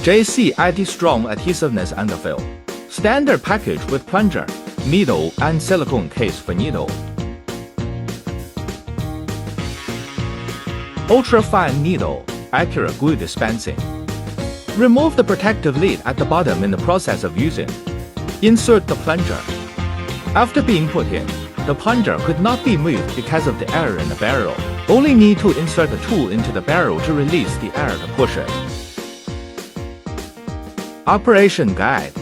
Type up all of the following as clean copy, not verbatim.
JC Anti-Strong Adhesiveness Underfill. Standard package with plunger, needle and silicone case for needle. Ultra-fine needle, accurate glue dispensing. Remove the protective lid at the bottom in the process of using. Insert the plunger. After being put in, the plunger could not be moved because of the air in the barrel. Only need to insert the tool into the barrel to release the air to push it. Operation guide.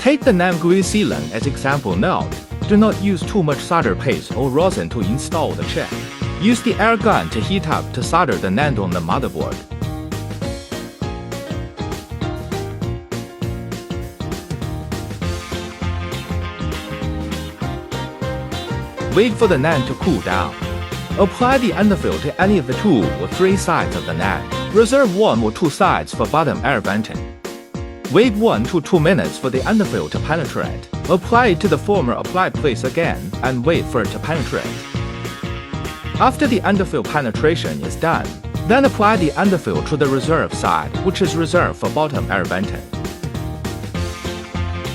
Take the NAND glue sealant as example note. Do not use too much solder paste or rosin to install the chip. Use the air gun to heat up to solder the NAND on the motherboard. Wait for the NAND to cool down. Apply the underfill to any of the 2 or 3 sides of the NAND. Reserve 1 or 2 sides for bottom air venting. Wait 1 to 2 minutes for the underfill to penetrate. Apply it to the former applied place again and wait for it to penetrate. After the underfill penetration is done, then apply the underfill to the reserve side, which is reserved for bottom air venting.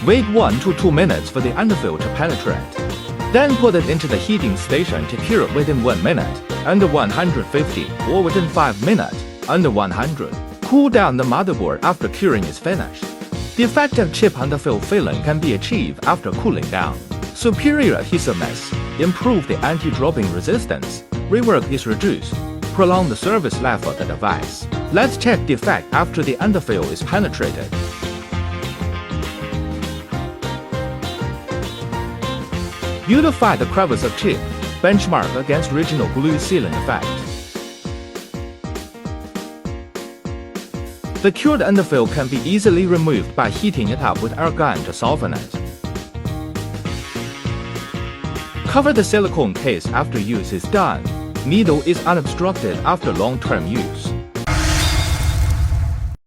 Wait 1 to 2 minutes for the underfill to penetrate. Then put it into the heating station to cure it within 1 minute, under 150, or within 5 minutes, under 100. Cool down the motherboard after curing is finished. The effective chip underfill filling can be achieved after cooling down. Superior adhesiveness, improve the anti-dropping resistance, rework is reduced, prolong the service life of the device. Let's check the effect after the underfill is penetrated. Beautify the crevice of chip, benchmark against original glue sealing effect. The cured underfill can be easily removed by heating it up with air gun to soften it. Cover the silicone case after use is done. Needle is unobstructed after long-term use.